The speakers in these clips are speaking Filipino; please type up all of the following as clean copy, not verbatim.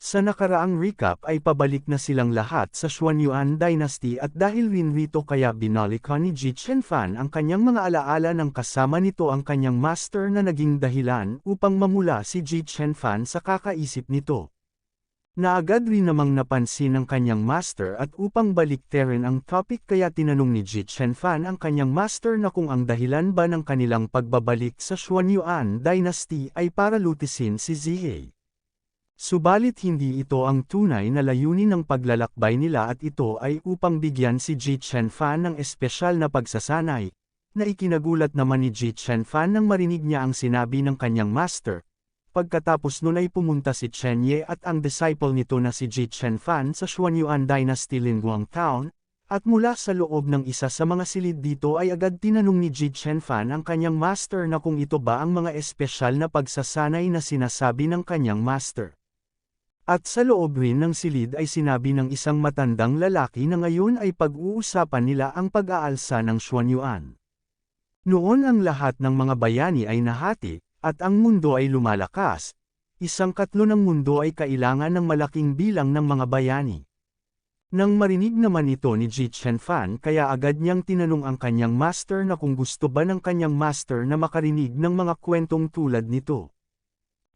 Sa nakaraang recap ay pabalik na silang lahat sa Xuanyuan Dynasty at dahil rin rito kaya binalikan ni Ji Chenfan ang kanyang mga alaala ng kasama nito ang kanyang master na naging dahilan upang mamula si Ji Chenfan sa kakaisip nito. Naagad rin namang napansin ng kanyang master at upang baliktarin ang topic kaya tinanong ni Ji Chenfan ang kanyang master na kung ang dahilan ba ng kanilang pagbabalik sa Xuanyuan Dynasty ay para lutisin si Zihe. Subalit hindi ito ang tunay na layunin ng paglalakbay nila at ito ay upang bigyan si Ji Chenfan ng espesyal na pagsasanay, na ikinagulat naman ni Ji Chenfan nang marinig niya ang sinabi ng kanyang master. Pagkatapos nun ay pumunta si Chen Ye at ang disciple nito na si Ji Chenfan sa Xuanyuan Dynasty Linguang Town, at mula sa loob ng isa sa mga silid dito ay agad tinanong ni Ji Chenfan ang kanyang master na kung ito ba ang mga espesyal na pagsasanay na sinasabi ng kanyang master. At sa loob rin ng silid ay sinabi ng isang matandang lalaki na ngayon ay pag-uusapan nila ang pag-aalsa ng Xuanyuan. Noon ang lahat ng mga bayani ay nahati, at ang mundo ay lumalakas, isang katlo ng mundo ay kailangan ng malaking bilang ng mga bayani. Nang marinig naman ito ni Ji Chenfan kaya agad niyang tinanong ang kanyang master na kung gusto ba ng kanyang master na makarinig ng mga kwentong tulad nito.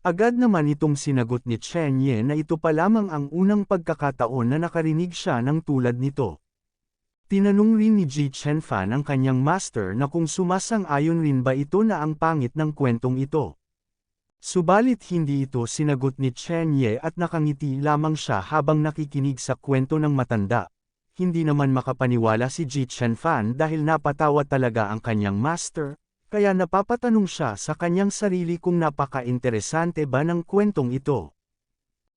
Agad naman itong sinagot ni Chen Ye na ito pa lamang ang unang pagkakataon na nakarinig siya ng tulad nito. Tinanong rin ni Ji Chenfan ang kanyang master na kung sumasang-ayon rin ba ito na ang pangit ng kwentong ito. Subalit hindi ito sinagot ni Chen Ye at nakangiti lamang siya habang nakikinig sa kwento ng matanda. Hindi naman makapaniwala si Ji Chenfan dahil napatawa talaga ang kanyang master, kaya napapatanong siya sa kanyang sarili kung napaka-interesante ba ng kwentong ito.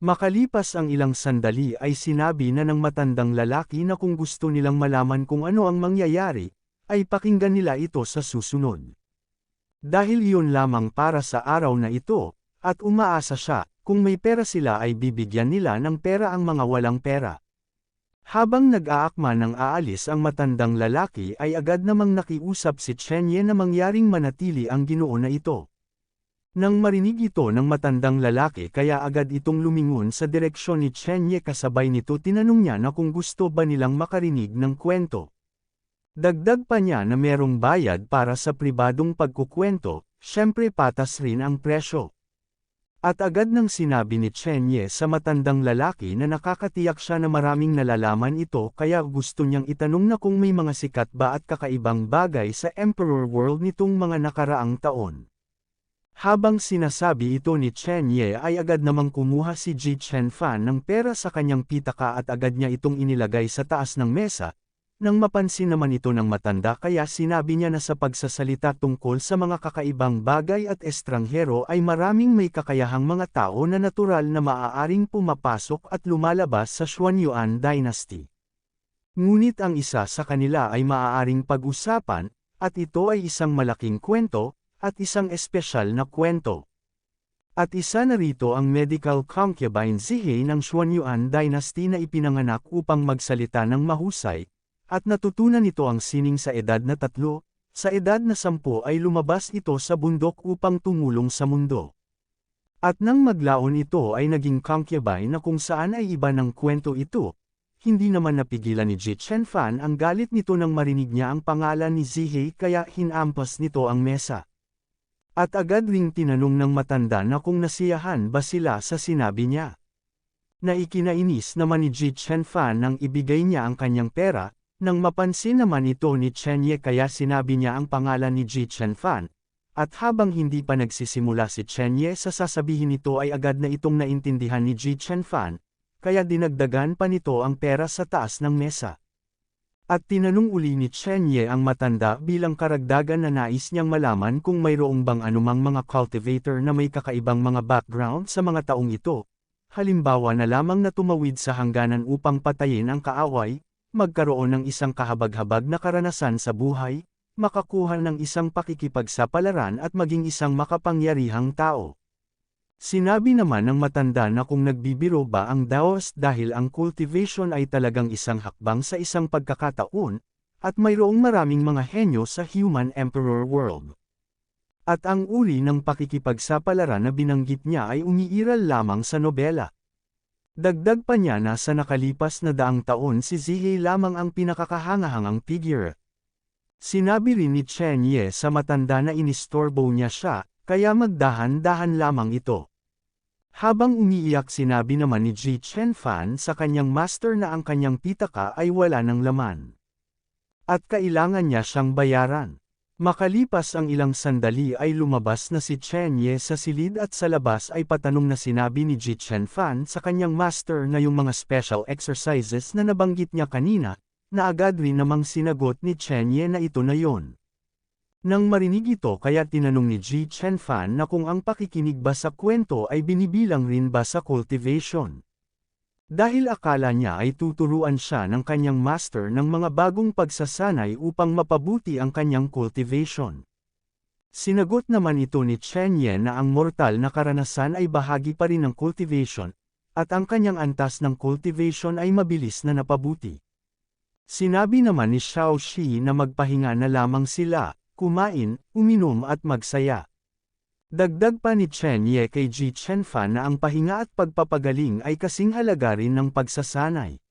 Makalipas ang ilang sandali ay sinabi na ng matandang lalaki na kung gusto nilang malaman kung ano ang mangyayari, ay pakinggan nila ito sa susunod. Dahil iyon lamang para sa araw na ito, at umaasa siya, kung may pera sila ay bibigyan nila ng pera ang mga walang pera. Habang nag-aakma ng aalis ang matandang lalaki ay agad namang nakiusap si Chen Ye na mangyaring manatili ang Ginoo na ito. Nang marinig ito ng matandang lalaki kaya agad itong lumingon sa direksyon ni Chen Ye kasabay nito tinanong niya na kung gusto ba nilang makarinig ng kwento. Dagdag pa niya na merong bayad para sa pribadong pagkukwento, syempre patas rin ang presyo. At agad nang sinabi ni Chen Ye sa matandang lalaki na nakakatiyak siya na maraming nalalaman ito kaya gusto niyang itanong na kung may mga sikat ba at kakaibang bagay sa Emperor World nitong mga nakaraang taon. Habang sinasabi ito ni Chen Ye ay agad namang kumuha si Ji Chenfan ng pera sa kanyang pitaka at agad niya itong inilagay sa taas ng mesa. Nang mapansin naman ito ng matanda kaya sinabi niya na sa pagsasalita tungkol sa mga kakaibang bagay at estranghero ay maraming may kakayahang mga tao na natural na maaaring pumapasok at lumalabas sa Xuanyuan Dynasty. Ngunit ang isa sa kanila ay maaaring pag-usapan, at ito ay isang malaking kwento, at isang espesyal na kwento. At isa na rito ang medical concubine Zihe ng Xuanyuan Dynasty na ipinanganak upang magsalita ng mahusay, at natutunan ito ang sining sa edad na 3, sa edad na 10 ay lumabas ito sa bundok upang tumulong sa mundo. At nang maglaon ito ay naging concubine na kung saan ay iba ng kwento ito, hindi naman napigilan ni Ji Chenfan ang galit nito nang marinig niya ang pangalan ni Zihe kaya hinampas nito ang mesa. At agad ring tinanong ng matanda na kung nasiyahan ba sila sa sinabi niya. Naikinainis naman ni Ji Chenfan nang ibigay niya ang kanyang pera, nang mapansin naman ito ni Chen Ye kaya sinabi niya ang pangalan ni Ji Chenfan, at habang hindi pa nagsisimula si Chen Ye sa sasabihin nito ay agad na itong naintindihan ni Ji Chenfan, kaya dinagdagan pa nito ang pera sa taas ng mesa. At tinanong uli ni Chen Ye ang matanda bilang karagdagan na nais niyang malaman kung mayroong bang anumang mga cultivator na may kakaibang mga background sa mga taong ito. Halimbawa na lamang na tumawid sa hangganan upang patayin ang kaaway, magkaroon ng isang kahabag-habag na karanasan sa buhay, makakuha ng isang pakikipagsapalaran at maging isang makapangyarihang tao. Sinabi naman ng matanda na kung nagbibiro ba ang Daos dahil ang cultivation ay talagang isang hakbang sa isang pagkakataon, at mayroong maraming mga henyo sa Human Emperor World. At ang uri ng pakikipagsapalaran na binanggit niya ay umiiral lamang sa nobela. Dagdag pa niya na sa nakalipas na daang taon si Zihei lamang ang pinakakahangahangang figure. Sinabi rin ni Chen Ye sa matanda na inistorbo niya siya, kaya magdahan-dahan lamang ito. Habang umiiyak sinabi naman ni Ji Chenfan sa kanyang master na ang kanyang pitaka ay wala ng laman. At kailangan niya siyang bayaran. Makalipas ang ilang sandali ay lumabas na si Chen Ye sa silid at sa labas ay patanong na sinabi ni Ji Chenfan sa kanyang master na yung mga special exercises na nabanggit niya kanina, na agad rin namang sinagot ni Chen Ye na ito na yon. Nang marinig ito kaya tinanong ni Ji Chenfan na kung ang pakikinig ba sa kwento ay binibilang rin ba sa cultivation. Dahil akala niya ay tuturuan siya ng kanyang master ng mga bagong pagsasanay upang mapabuti ang kanyang cultivation. Sinagot naman ito ni Chen Ye na ang mortal na karanasan ay bahagi pa rin ng cultivation, at ang kanyang antas ng cultivation ay mabilis na napabuti. Sinabi naman ni Xiao Shi na magpahinga na lamang sila, kumain, uminom at magsaya. Dagdag pa ni Chen Ye kay Ji Chenfan na ang pahinga at pagpapagaling ay kasing halaga rin ng pagsasanay.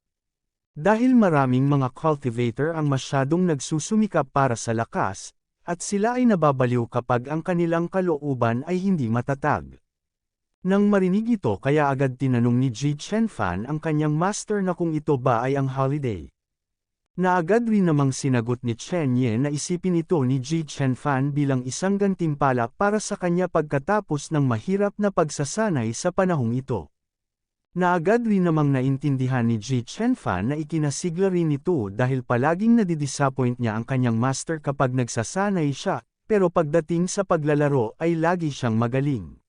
Dahil maraming mga cultivator ang masyadong nagsusumikap para sa lakas, at sila ay nababaliw kapag ang kanilang kalooban ay hindi matatag. Nang marinig ito kaya agad tinanong ni Ji Chenfan ang kanyang master na kung ito ba ay ang holiday. Na agad rin namang sinagot ni Chen Ye na isipin ito ni Ji Chenfan bilang isang gantimpala para sa kanya pagkatapos ng mahirap na pagsasanay sa panahong ito. Na agad rin namang naintindihan ni Ji Chenfan na ikinasigla rin ito dahil palaging nadidisappoint niya ang kanyang master kapag nagsasanay siya, pero pagdating sa paglalaro ay lagi siyang magaling.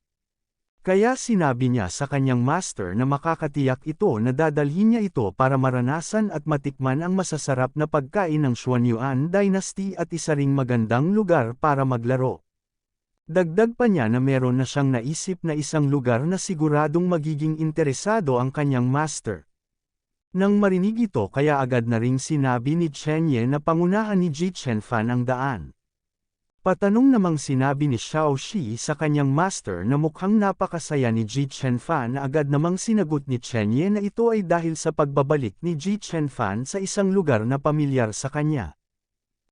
Kaya sinabi niya sa kanyang master na makakatiyak ito na dadalhin niya ito para maranasan at matikman ang masasarap na pagkain ng Xuanyuan Dynasty at isa ring magandang lugar para maglaro. Dagdag pa niya na meron na siyang naisip na isang lugar na siguradong magiging interesado ang kanyang master. Nang marinig ito kaya agad na ring sinabi ni Chen Ye na pangunahan ni Ji Chenfan ang daan. Patanong namang sinabi ni Xiao Shi sa kanyang master na mukhang napakasaya ni Ji Chenfan na agad namang sinagot ni Chen Ye na ito ay dahil sa pagbabalik ni Ji Chenfan sa isang lugar na pamilyar sa kanya.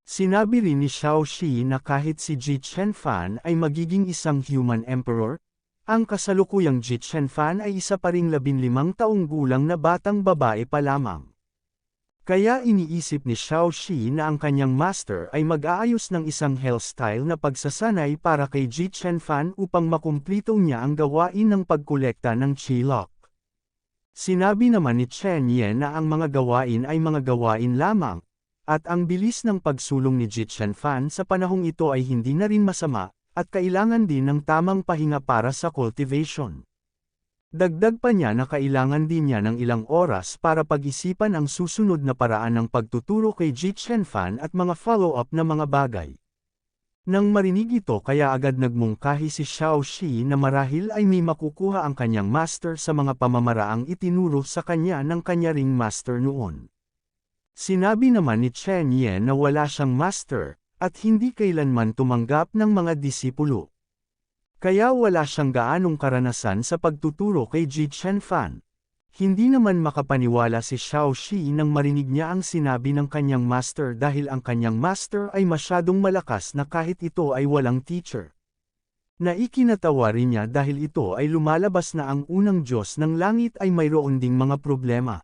Sinabi rin ni Xiao Shi na kahit si Ji Chenfan ay magiging isang human emperor, ang kasalukuyang Ji Chenfan ay isa pa ring 15 taong gulang na batang babae pa lamang. Kaya iniisip ni Xiao Shi na ang kanyang master ay mag-aayos ng isang hairstyle na pagsasanay para kay Ji Chenfan upang makumplito niya ang gawain ng pagkolekta ng Qilok. Sinabi naman ni Chen Ye na ang mga gawain ay mga gawain lamang, at ang bilis ng pagsulong ni Ji Chenfan sa panahong ito ay hindi na rin masama, at kailangan din ng tamang pahinga para sa cultivation. Dagdag pa niya na kailangan din niya ng ilang oras para pag-isipan ang susunod na paraan ng pagtuturo kay Ji Chenfan at mga follow-up na mga bagay. Nang marinig ito kaya agad nagmungkahi si Xiao Shi na marahil ay may makukuha ang kanyang master sa mga pamamaraang itinuro sa kanya ng kanya ring master noon. Sinabi naman ni Chen Ye na wala siyang master, at hindi kailanman tumanggap ng mga disipulo. Kaya wala siyang gaanong karanasan sa pagtuturo kay Ji Chenfan. Hindi naman makapaniwala si Xiao Shi nang marinig niya ang sinabi ng kanyang master dahil ang kanyang master ay masyadong malakas na kahit ito ay walang teacher. Naikinatawa rin niya dahil ito ay lumalabas na ang unang Diyos ng langit ay mayroon ding mga problema.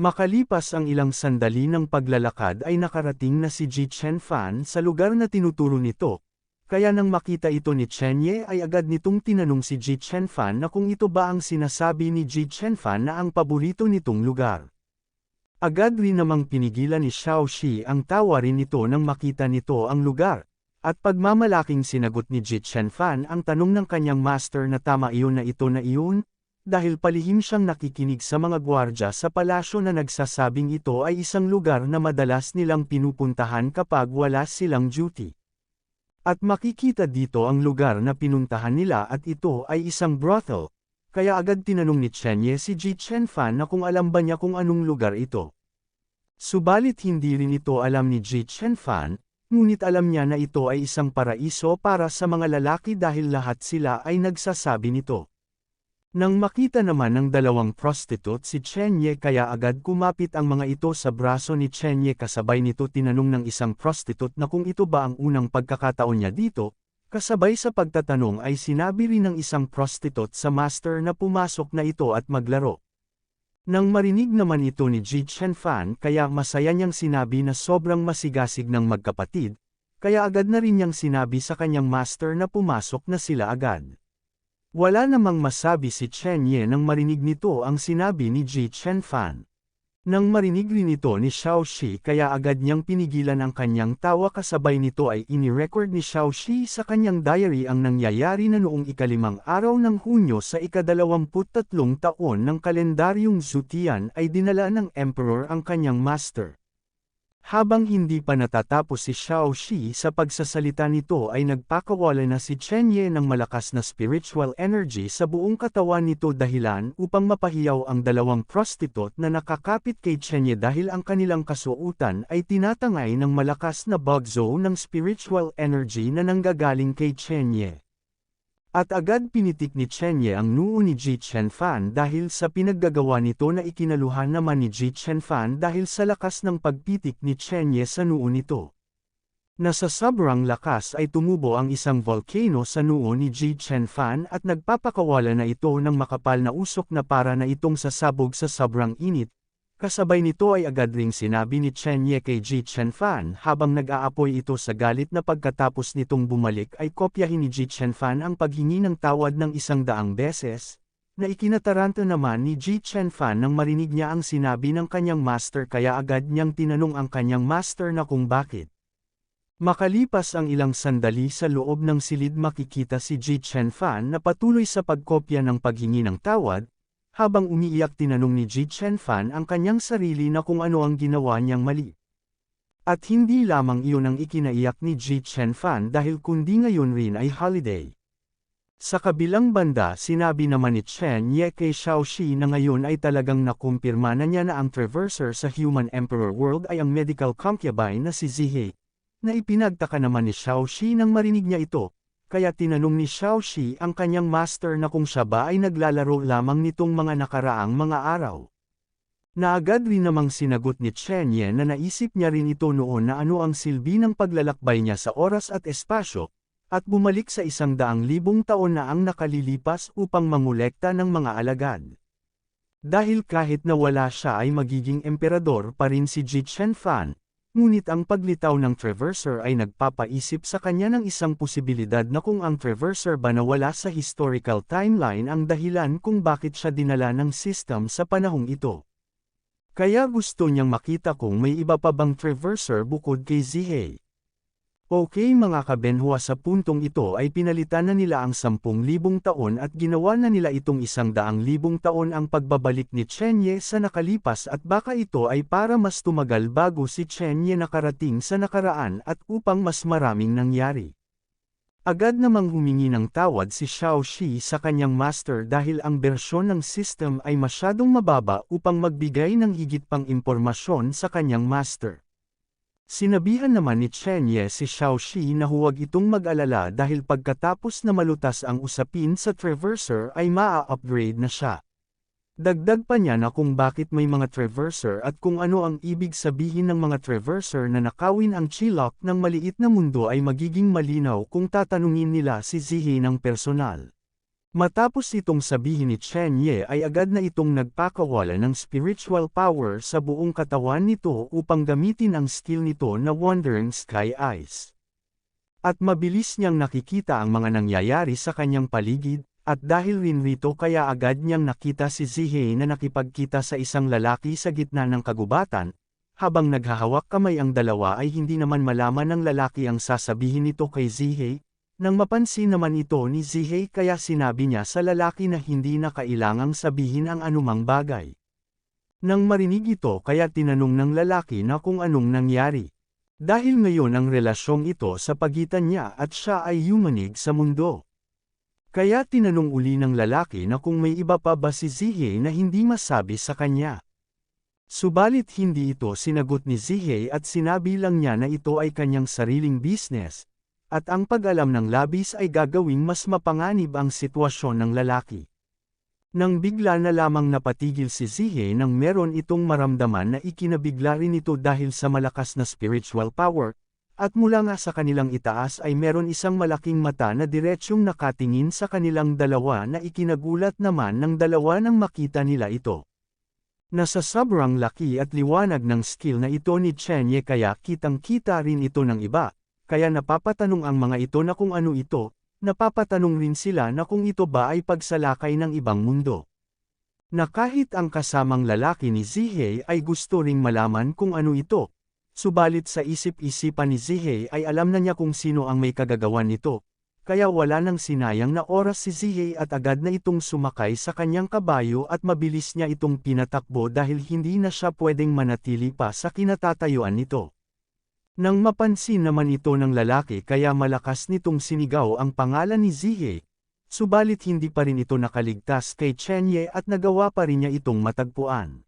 Makalipas ang ilang sandali ng paglalakad ay nakarating na si Ji Chenfan sa lugar na tinuturo nito. Kaya nang makita ito ni Chen Ye ay agad nitong tinanong si Ji Chenfan na kung ito ba ang sinasabi ni Ji Chenfan na ang paborito nitong lugar. Agad rin namang pinigilan ni Xiao Shi ang tawa rin nito nang makita nito ang lugar, at pagmamalaking sinagot ni Ji Chenfan ang tanong ng kanyang master na tama iyon na ito na iyon, dahil palihim siyang nakikinig sa mga gwardya sa palasyo na nagsasabing ito ay isang lugar na madalas nilang pinupuntahan kapag wala silang duty. At makikita dito ang lugar na pinuntahan nila at ito ay isang brothel, kaya agad tinanong ni Chen Ye si Ji Chenfan na kung alam ba niya kung anong lugar ito. Subalit hindi rin ito alam ni Ji Chenfan, ngunit alam niya na ito ay isang paraiso para sa mga lalaki dahil lahat sila ay nagsasabi nito. Nang makita naman ng dalawang prostitute si Chenye kaya agad kumapit ang mga ito sa braso ni Chenye kasabay nito tinanong ng isang prostitute na kung ito ba ang unang pagkakataon niya dito, kasabay sa pagtatanong ay sinabi rin ng isang prostitute sa master na pumasok na ito at maglaro. Nang marinig naman ito ni Ji Chenfan kaya masaya niyang sinabi na sobrang masigasig ng magkapatid, kaya agad na rin niyang sinabi sa kanyang master na pumasok na sila agad. Wala namang masabi si Chenye nang marinig nito ang sinabi ni Ji Chenfan. Nang marinig rin ito ni Xiaoxi kaya agad niyang pinigilan ang kanyang tawa kasabay nito ay ini-record ni Xiaoxi sa kanyang diary ang nangyayari na noong ika-5 araw ng Hunyo sa ika-23 taon ng kalendaryong Zutian ay dinala ng Emperor ang kanyang master. Habang hindi pa natatapos si Xiaoxi sa pagsasalita nito ay nagpakawala na si Chenye ng malakas na spiritual energy sa buong katawan nito dahilan upang mapahiyaw ang dalawang prostitute na nakakapit kay Chenye dahil ang kanilang kasuotan ay tinatangay ng malakas na bug zone ng spiritual energy na nanggagaling kay Chenye. At agad pinitik ni Chenye ang noo ni Ji Chenfan dahil sa pinaggagawa nito na ikinaluhan naman ni Ji Chenfan dahil sa lakas ng pagpitik ni Chenye sa noo nito. Nasa sobrang lakas ay tumubo ang isang volcano sa noo ni Ji Chenfan at nagpapakawala na ito ng makapal na usok na para na itong sasabog sa sobrang init. Kasabay nito ay agad ring sinabi ni Chenye kay Ji Chenfan habang nag-aapoy ito sa galit na pagkatapos nitong bumalik ay kopyahin ni Ji Chenfan ang paghingi ng tawad ng 100 beses, na ikinataranta naman ni Ji Chenfan nang marinig niya ang sinabi ng kanyang master kaya agad niyang tinanong ang kanyang master na kung bakit. Makalipas ang ilang sandali sa loob ng silid makikita si Ji Chenfan na patuloy sa pagkopya ng paghingi ng tawad. Habang umiiyak tinanong ni Ji Chenfan ang kanyang sarili na kung ano ang ginawa niyang mali. At hindi lamang iyon ang ikinaiyak ni Ji Chenfan dahil kundi ngayon rin ay holiday. Sa kabilang banda sinabi naman ni Chenye kay Xiaoxi na ngayon ay talagang nakumpirma na niya na ang Traverser sa Human Emperor World ay ang medical concubine na si Zihei. Na ipinagtaka naman ni Xiaoxi nang marinig niya ito. Kaya tinanong ni Xiaoxi ang kanyang master na kung siya ba ay naglalaro lamang nitong mga nakaraang mga araw. Naagad rin namang sinagot ni Chenye na naisip niya rin ito noon na ano ang silbi ng paglalakbay niya sa oras at espasyo, at bumalik sa 100,000 taon na ang nakalilipas upang mangolekta ng mga alagad. Dahil kahit na wala siya ay magiging emperador pa rin si Ji Chenfan. Ngunit ang paglitaw ng Traverser ay nagpapaisip sa kanya ng isang posibilidad na kung ang Traverser ba nawala sa historical timeline ang dahilan kung bakit siya dinala ng system sa panahong ito. Kaya gusto niyang makita kung may iba pa bang Traverser bukod kay Zihei. Okay mga kabenhwa sa puntong ito ay pinalitan na nila ang 10,000 taon at ginawa na nila itong 100,000 taon ang pagbabalik ni Chenye sa nakalipas at baka ito ay para mas tumagal bago si Chenye nakarating sa nakaraan at upang mas maraming nangyari. Agad namang humingi ng tawad si Xiaoxi sa kanyang master dahil ang bersyon ng system ay masyadong mababa upang magbigay ng higit pang impormasyon sa kanyang master. Sinabihan naman ni Chenye si Xiaoxi na huwag itong mag-alala dahil pagkatapos na malutas ang usapin sa Traverser ay maa-upgrade na siya. Dagdag pa niya na kung bakit may mga Traverser at kung ano ang ibig sabihin ng mga Traverser na nakawin ang Chilok ng maliit na mundo ay magiging malinaw kung tatanungin nila si Zihei ng personal. Matapos itong sabihin ni Chenye ay agad na itong nagpakawala ng spiritual power sa buong katawan nito upang gamitin ang skill nito na Wandering Sky Eyes. At mabilis niyang nakikita ang mga nangyayari sa kanyang paligid, at dahil rin rito kaya agad niyang nakita si Zihei na nakipagkita sa isang lalaki sa gitna ng kagubatan, habang naghahawak kamay ang dalawa ay hindi naman malaman ng lalaki ang sasabihin nito kay Zihei. Nang mapansin naman ito ni Zihei kaya sinabi niya sa lalaki na hindi na kailangang sabihin ang anumang bagay. Nang marinig ito kaya tinanong ng lalaki na kung anong nangyari. Dahil ngayon ang relasyong ito sa pagitan niya at siya ay yumanig sa mundo. Kaya tinanong uli ng lalaki na kung may iba pa ba si Zihei na hindi masabi sa kanya. Subalit hindi ito sinagot ni Zihei at sinabi lang niya na ito ay kanyang sariling business. At ang pag-alam ng labis ay gagawing mas mapanganib ang sitwasyon ng lalaki. Nang bigla na lamang napatigil si Zihe nang meron itong maramdaman na ikinabigla rin ito dahil sa malakas na spiritual power, at mula nga sa kanilang itaas ay meron isang malaking mata na diretsyong nakatingin sa kanilang dalawa na ikinagulat naman ng dalawa nang makita nila ito. Nasa sobrang laki at liwanag ng skill na ito ni Chenye kaya kitang-kita rin ito ng iba, kaya napapatanong ang mga ito na kung ano ito. Napapatanong rin sila na kung ito ba ay pagsalakay ng ibang mundo. Na kahit ang kasamang lalaki ni Zihe ay gusto ring malaman kung ano ito, subalit sa isip-isipan ni Zihe ay alam na niya kung sino ang may kagagawan nito, kaya wala nang sinayang na oras si Zihe at agad na itong sumakay sa kanyang kabayo at mabilis niya itong pinatakbo dahil hindi na siya pwedeng manatili pa sa kinatatayuan nito. Nang mapansin naman ito ng lalaki kaya malakas nitong sinigaw ang pangalan ni Zihe, subalit hindi pa rin ito nakaligtas kay Chenye at nagawa pa rin niya itong matagpuan.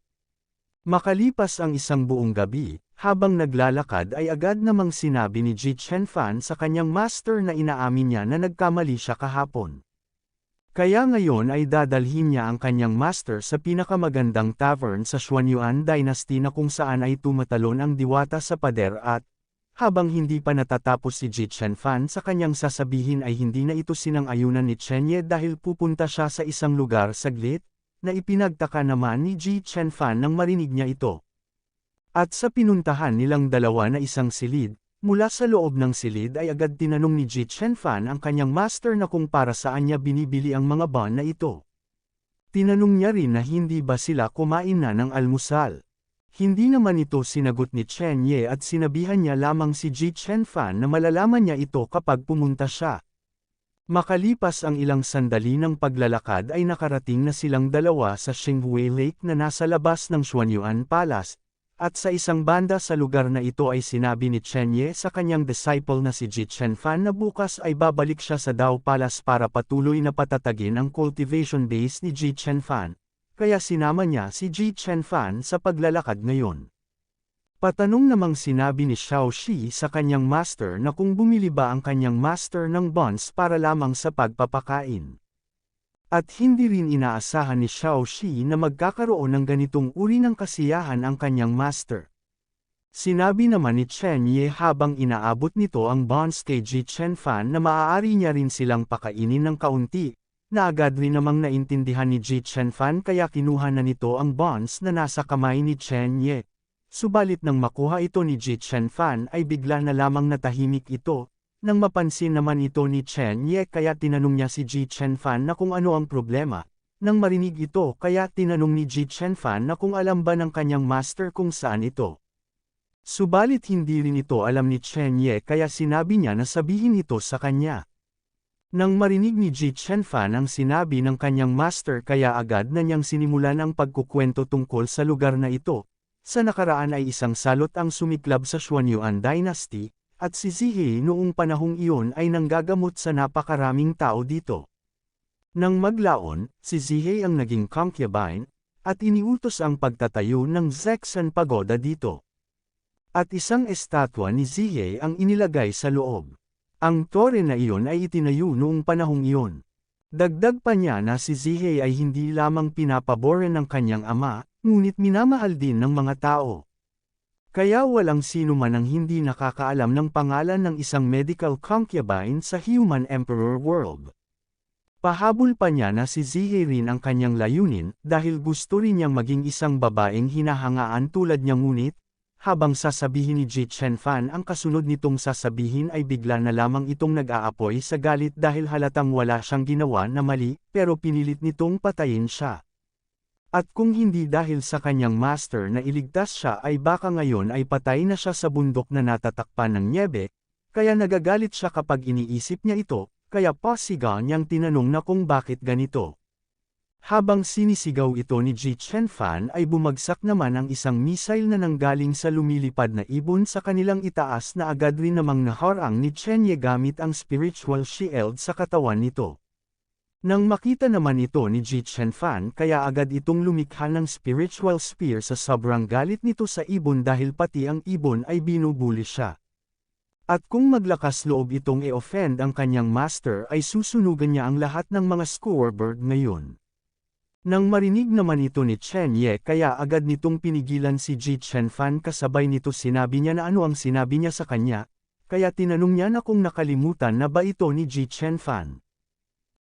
Makalipas ang isang buong gabi, habang naglalakad ay agad namang sinabi ni Ji Chenfan sa kanyang master na inaamin niya na nagkamali siya kahapon. Kaya ngayon ay dadalhin niya ang kanyang master sa pinakamagandang tavern sa Xuanyuan Dynasty na kung saan ay tumatalon ang diwata sa pader at, habang hindi pa natatapos si Ji Chenfan sa kanyang sasabihin ay hindi na ito sinang-ayunan ni Chenye dahil pupunta siya sa isang lugar saglit, na ipinagtaka naman ni Ji Chenfan nang marinig niya ito. At sa pinuntahan nilang dalawa na isang silid, mula sa loob ng silid ay agad tinanong ni Ji Chenfan ang kanyang master na kung para saan niya binibili ang mga bon na ito. Tinanong niya rin na hindi ba sila kumain na ng almusal. Hindi naman ito sinagot ni Chenye at sinabihan niya lamang si Ji Chenfan na malalaman niya ito kapag pumunta siya. Makalipas ang ilang sandali ng paglalakad ay nakarating na silang dalawa sa Xinghui Lake na nasa labas ng Xuanyuan Palace, at sa isang banda sa lugar na ito ay sinabi ni Chenye sa kanyang disciple na si Ji Chenfan na bukas ay babalik siya sa Dao Palace para patuloy na patatagin ang cultivation base ni Ji Chenfan. Kaya sinama niya si Ji Chenfan sa paglalakad ngayon. Patanong namang sinabi ni Xiao Shi sa kanyang master na kung bumili ba ang kanyang master ng bonds para lamang sa pagpapakain. At hindi rin inaasahan ni Xiao Shi na magkakaroon ng ganitong uri ng kasiyahan ang kanyang master. Sinabi naman ni Chen Ye habang inaabot nito ang bonds kay Ji Chenfan na maaari niya rin silang pakainin ng kaunti. Na agad rin namang naintindihan ni Ji Chenfan kaya kinuha na nito ang bonds na nasa kamay ni Chen Ye. Subalit nang makuha ito ni Ji Chenfan ay bigla na lamang natahimik ito, nang mapansin naman ito ni Chen Ye kaya tinanong niya si Ji Chenfan na kung ano ang problema. Nang marinig ito kaya tinanong ni Ji Chenfan na kung alam ba ng kanyang master kung saan ito. Subalit hindi rin ito alam ni Chen Ye kaya sinabi niya na sabihin ito sa kanya. Nang marinig ni Ji Chenfan ang sinabi ng kanyang master kaya agad na niyang sinimulan ang pagkukwento tungkol sa lugar na ito. Sa nakaraan ay isang salot ang sumiklab sa Xuanyuan Dynasty, at si Zihe noong panahong iyon ay nanggagamot sa napakaraming tao dito. Nang maglaon, si Zihe ang naging concubine, at iniutos ang pagtatayo ng Zexan Pagoda dito. At isang estatwa ni Zihe ang inilagay sa loob. Ang tore na iyon ay itinayo noong panahong iyon. Dagdag pa niya na si Zihe ay hindi lamang pinapaboran ng kanyang ama, ngunit minamahal din ng mga tao. Kaya walang sino man ang hindi nakakaalam ng pangalan ng isang medical concubine sa Human Emperor World. Pahabol pa niya na si Zihe rin ang kanyang layunin dahil gusto rin niyang maging isang babaeng hinahangaan tulad niya ngunit, habang sasabihin ni Ji Chenfan ang kasunod nitong sasabihin ay bigla na lamang itong nag-aapoy sa galit dahil halatang wala siyang ginawa na mali, pero pinilit nitong patayin siya. At kung hindi dahil sa kanyang master na iligtas siya ay baka ngayon ay patay na siya sa bundok na natatakpan ng nyebe, kaya nagagalit siya kapag iniisip niya ito, kaya pasigaw niyang tinanong na kung bakit ganito. Habang sinisigaw ito ni Ji Chenfan ay bumagsak naman ang isang missile na nanggaling sa lumilipad na ibon sa kanilang itaas na agad rin namang naharang ni Chen Ye gamit ang spiritual shield sa katawan nito. Nang makita naman ito ni Ji Chenfan kaya agad itong lumikha ng spiritual spear sa sobrang galit nito sa ibon dahil pati ang ibon ay binubuli siya. At kung maglakas loob itong i-offend ang kanyang master ay susunugan niya ang lahat ng mga scorebird ngayon. Nang marinig naman ito ni Chen Ye kaya agad nitong pinigilan si Ji Chenfan kasabay nito sinabi niya na ano ang sinabi niya sa kanya, kaya tinanong niya na kung nakalimutan na ba ito ni Ji Chenfan.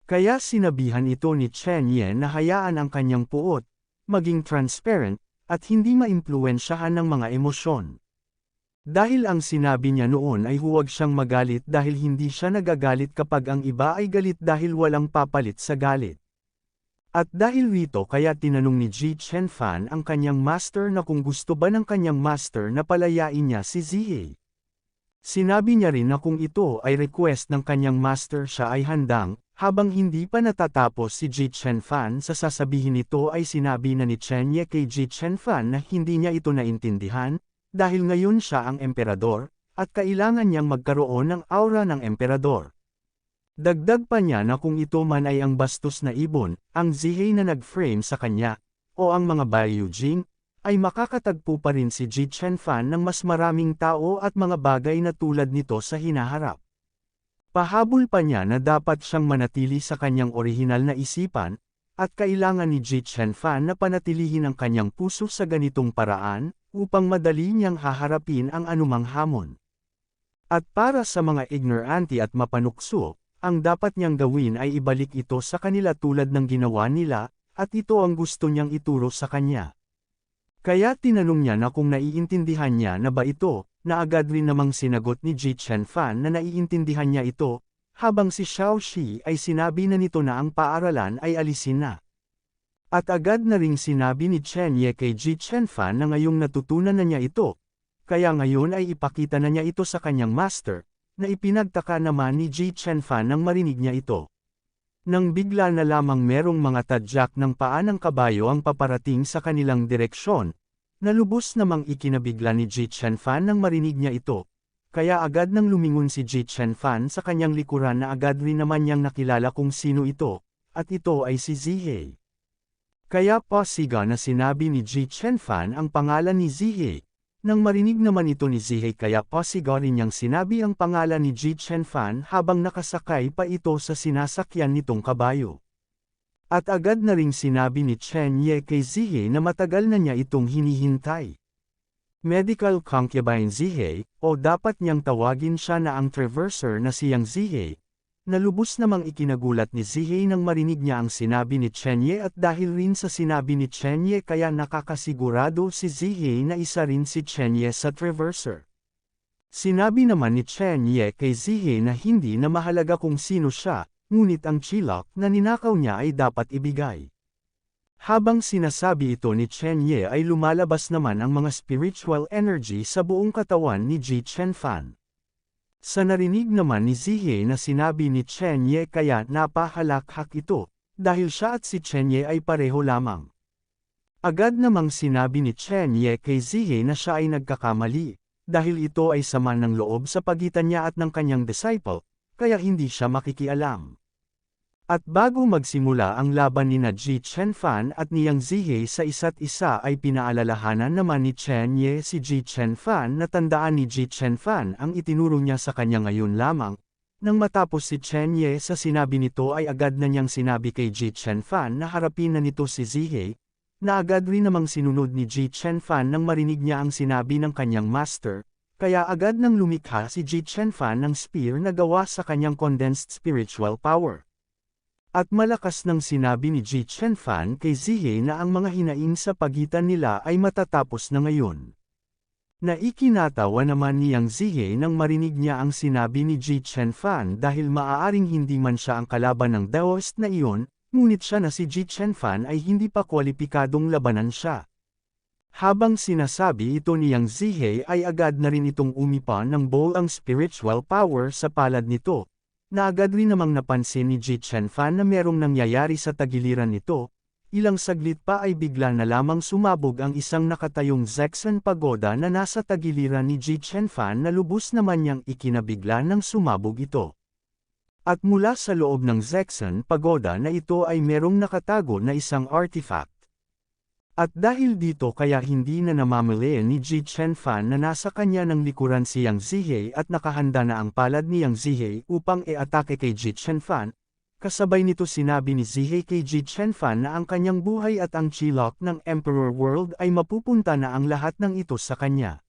Kaya sinabihan ito ni Chen Ye na hayaan ang kanyang puot, maging transparent, at hindi maimpluwensyahan ng mga emosyon. Dahil ang sinabi niya noon ay huwag siyang magalit dahil hindi siya nagagalit kapag ang iba ay galit dahil walang papalit sa galit. At dahil rito kaya tinanong ni Ji Chenfan ang kanyang master na kung gusto ba ng kanyang master na palayain niya si Zihe. Sinabi niya rin na kung ito ay request ng kanyang master siya ay handang, habang hindi pa natatapos si Ji Chenfan sa sasabihin nito ay sinabi na ni Chen Ye kay Ji Chenfan na hindi niya ito naintindihan, dahil ngayon siya ang emperador, at kailangan niyang magkaroon ng aura ng emperador. Dagdag pa niya na kung ito man ay ang bastos na ibon, ang Zihe na nag-frame sa kanya, o ang mga Baiyujing, ay makakatagpo pa rin si Ji Chenfan ng mas maraming tao at mga bagay na tulad nito sa hinaharap. Pahabol pa niya na dapat siyang manatili sa kanyang orihinal na isipan, at kailangan ni Ji Chenfan na panatilihin ang kanyang puso sa ganitong paraan, upang madali niyang haharapin ang anumang hamon. At para sa mga ignorante at mapanukso, ang dapat niyang gawin ay ibalik ito sa kanila tulad ng ginawa nila, at ito ang gusto niyang ituro sa kanya. Kaya tinanong niya na kung naiintindihan niya na ba ito, na agad rin namang sinagot ni Ji Chenfan na naiintindihan niya ito, habang si Xiao Shi ay sinabi na nito na ang paaralan ay alisin na. At agad na ring sinabi ni Chen Ye kay Ji Chenfan na ngayong natutunan na niya ito, kaya ngayon ay ipakita na niya ito sa kanyang master, na ipinagtaka naman ni Ji Chenfan nang marinig niya ito. Nang bigla na lamang merong mga tadyak ng paa ng kabayo ang paparating sa kanilang direksyon, nalubos namang ikinabigla ni Ji Chenfan nang marinig niya ito, kaya agad nang lumingon si Ji Chenfan sa kanyang likuran na agad rin naman niyang nakilala kung sino ito, at ito ay si Zihe. Kaya pasiga na sinabi ni Ji Chenfan ang pangalan ni Zihe. Nang marinig naman ito ni Zihe kaya pasiga rin niyang sinabi ang pangalan ni Ji Chenfan habang nakasakay pa ito sa sinasakyan nitong kabayo. At agad na ring sinabi ni Chen Ye kay Zihe na matagal na niya itong hinihintay. Medical concubine Zihe, o dapat niyang tawagin siya na ang Traverser na siyang Zihe, na lubos namang ikinagulat ni Zihe nang marinig niya ang sinabi ni Chen Ye at dahil rin sa sinabi ni Chen Ye kaya nakakasigurado si Zihe na isa rin si Chen Ye sa Traverser. Sinabi naman ni Chen Ye kay Zihe na hindi na mahalaga kung sino siya, ngunit ang chilak na ninakaw niya ay dapat ibigay. Habang sinasabi ito ni Chen Ye ay lumalabas naman ang mga spiritual energy sa buong katawan ni Ji Chenfan. Sa narinig naman ni Zihe na sinabi ni Chen Ye kaya napahalakhak ito, dahil siya at si Chen Ye ay pareho lamang. Agad namang sinabi ni Chen Ye kay Zihe na siya ay nagkakamali, dahil ito ay sama ng loob sa pagitan niya at ng kanyang disciple, kaya hindi siya makikialam. At bago magsimula ang laban ni Ji Chenfan at niyang Zihe sa isa't isa ay pinaalalahanan naman ni Chen Ye si Ji Chenfan na tandaan ni Ji Chenfan ang itinuro niya sa kanya ngayon lamang. Nang matapos si Chen Ye sa sinabi nito ay agad na niyang sinabi kay Ji Chenfan na harapin na nito si Zihe, na agad rin namang sinunod ni Ji Chenfan nang marinig niya ang sinabi ng kanyang master, kaya agad nang lumikha si Ji Chenfan ng spear na gawa sa kanyang condensed spiritual power. At malakas nang sinabi ni Ji Chenfan kay Zihe na ang mga hinaing sa pagitan nila ay matatapos na ngayon. Naikinatawa naman niyang Zihe nang marinig niya ang sinabi ni Ji Chenfan dahil maaaring hindi man siya ang kalaban ng Daoist na iyon, ngunit siya na si Ji Chenfan ay hindi pa kwalipikadong labanan siya. Habang sinasabi ito niyang Zihe ay agad na rin itong umipa ng bowl ang spiritual power sa palad nito. Na agad rin namang napansin ni Ji Chenfan na merong nangyayari sa tagiliran nito, ilang saglit pa ay bigla na lamang sumabog ang isang nakatayong Zexan Pagoda na nasa tagiliran ni Ji Chenfan na lubos naman niyang ikinabigla nang sumabog ito. At mula sa loob ng Zexan Pagoda na ito ay merong nakatago na isang artifact. At dahil dito kaya hindi na namamali ni Ji Chenfan na nasa kanya ng likuran siyang Zihe at nakahanda na ang palad niyang Zihe upang i-atake kay Ji Chenfan, Kasabay nito sinabi ni Zihei kay Ji Chenfan na ang kanyang buhay at ang Chilok ng Emperor World ay mapupunta na ang lahat ng ito sa kanya.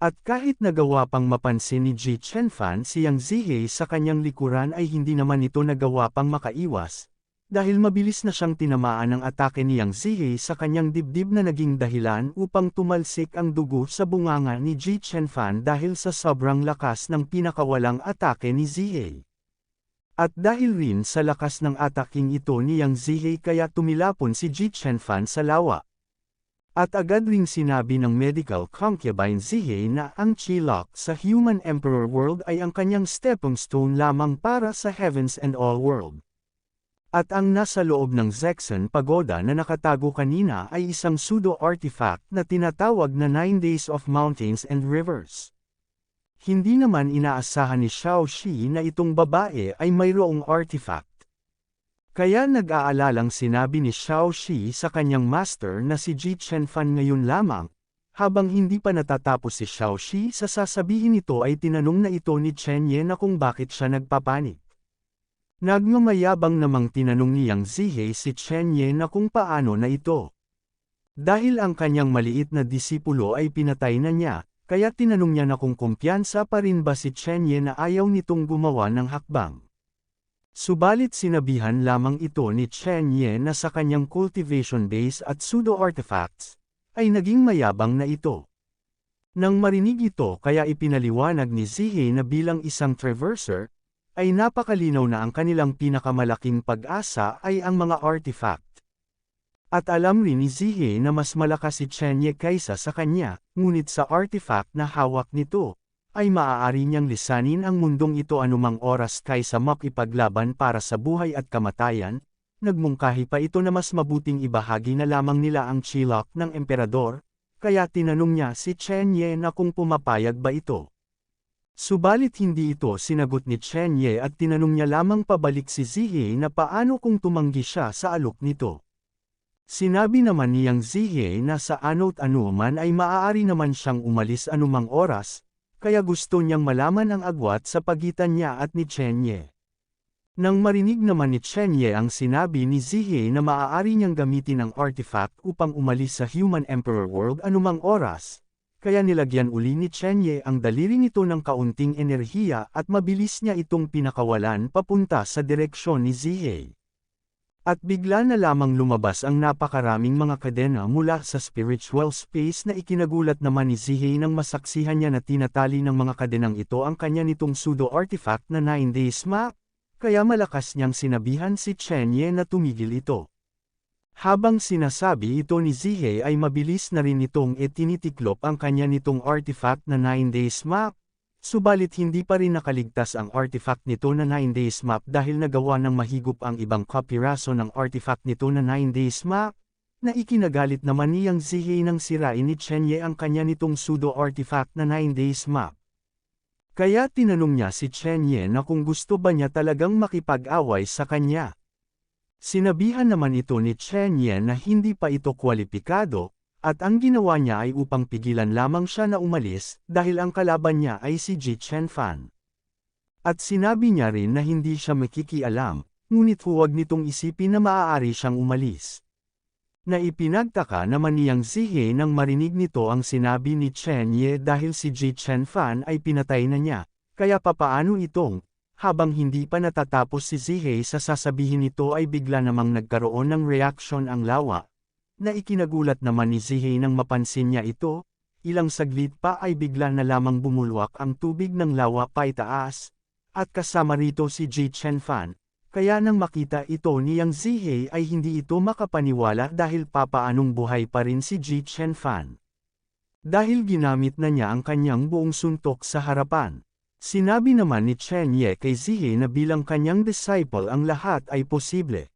At kahit nagawa pang mapansin ni Ji Chenfan si Yang Zihei sa kanyang likuran ay hindi naman ito nagawa pang makaiwas, dahil mabilis na siyang tinamaan ng atake ni Yang Zihei sa kanyang dibdib na naging dahilan upang tumalsik ang dugo sa bunganga ni Ji Chenfan dahil sa sobrang lakas ng pinakawalang atake ni Zihei. At dahil rin sa lakas ng ataking ito ni Yang Zihei kaya tumilapon si Ji Chenfan sa lawa. At agad ring sinabi ng medical concubine Zihei na ang Chilok sa Human Emperor World ay ang kanyang stepping stone lamang para sa Heavens and All World. At ang nasa loob ng Zexan Pagoda na nakatago kanina ay isang pseudo-artifact na tinatawag na 9 Days of Mountains and Rivers. Hindi naman inaasahan ni Xiao Shi na itong babae ay mayroong artifact. Kaya nag-aalalang sinabi ni Xiao Shi sa kanyang master na si Ji Chenfan ngayon lamang, habang hindi pa natatapos si Xiao Shi sa sasabihin nito ay tinanong na ito ni Chen Ye na kung bakit siya nagpapanik. Nagmamayabang namang tinanong ni Yang Zihei si Chen Ye na kung paano na ito. Dahil ang kanyang maliit na disipulo ay pinatay na niya, kaya tinanong niya na kung kumpiyansa pa rin ba si Chen Ye na ayaw nitong gumawa ng hakbang. Subalit sinabihan lamang ito ni Chen Ye na sa kanyang cultivation base at pseudo-artifacts, ay naging mayabang na ito. Nang marinig ito kaya ipinaliwanag ni Zihei na bilang isang traverser, ay napakalinaw na ang kanilang pinakamalaking pag-asa ay ang mga artifact. At alam rin ni Zihei na mas malakas si Chen Ye kaysa sa kanya, ngunit sa artifact na hawak nito, ay maaari niyang lisanin ang mundong ito anumang oras kaysa makipaglaban para sa buhay at kamatayan. Nagmungkahi pa ito na mas mabuting ibahagi na lamang nila ang Chilok ng Emperador, kaya tinanong niya si Chen Ye na kung pumapayag ba ito. Subalit hindi ito sinagot ni Chen Ye at tinanong niya lamang pabalik si Zihei na paano kung tumanggi siya sa alok nito. Sinabi naman ni Yang Zihei na sa ano't ano man ay maaari naman siyang umalis anumang oras, kaya gusto niyang malaman ang agwat sa pagitan niya at ni Chen Ye. Nang marinig naman ni Chen Ye ang sinabi ni Zihei na maaari niyang gamitin ang artifact upang umalis sa Human Emperor World anumang oras, kaya nilagyan uli ni Chen Ye ang daliri nito ng kaunting enerhiya at mabilis niya itong pinakawalan papunta sa direksyon ni Zihei. At bigla na lamang lumabas ang napakaraming mga kadena mula sa spiritual space na ikinagulat naman ni Zihei nang masaksihan niya na tinatali ng mga kadenang ito ang kanya nitong pseudo-artifact na 9 Days Map, kaya malakas niyang sinabihan si Chen Ye na tumigil ito. Habang sinasabi ito ni Zihei ay mabilis na rin itong tinitiklop ang kanya nitong artifact na 9 Days Map, subalit hindi pa rin nakaligtas ang artifact nito na 9 Days Map dahil nagawa ng mahigop ang ibang kapiraso ng artifact nito na 9 Days Map, na ikinagalit naman ni Yang Zihei nang sirain ni Chen Ye ang kanya nitong pseudo-artifact na 9 Days Map. Kaya tinanong niya si Chen Ye na kung gusto ba niya talagang makipag-away sa kanya. Sinabihan naman ito ni Chen Ye na hindi pa ito kwalipikado, at ang ginawa niya ay upang pigilan lamang siya na umalis dahil ang kalaban niya ay si Ji Chenfan. At sinabi niya rin na hindi siya makikialam, ngunit huwag nitong isipin na maaari siyang umalis. Na ipinagtaka naman ni Yang Zihei nang marinig nito ang sinabi ni Chen Ye dahil si Ji Chenfan ay pinatay na niya, kaya papaano itong, habang hindi pa natatapos si Zihei sa sasabihin nito ay bigla namang nagkaroon ng reaksyon ang lawa. Na ikinagulat naman ni Zihei nang mapansin niya ito, ilang saglit pa ay bigla na lamang bumulwak ang tubig ng lawa paitaas, at kasama rito si Ji Chenfan, kaya nang makita ito ni Yang Zihei ay hindi ito makapaniwala dahil papaanong buhay pa rin si Ji Chenfan. Dahil ginamit na niya ang kanyang buong suntok sa harapan. Sinabi naman ni Chen Ye kay Zihei na bilang kanyang disciple ang lahat ay posible.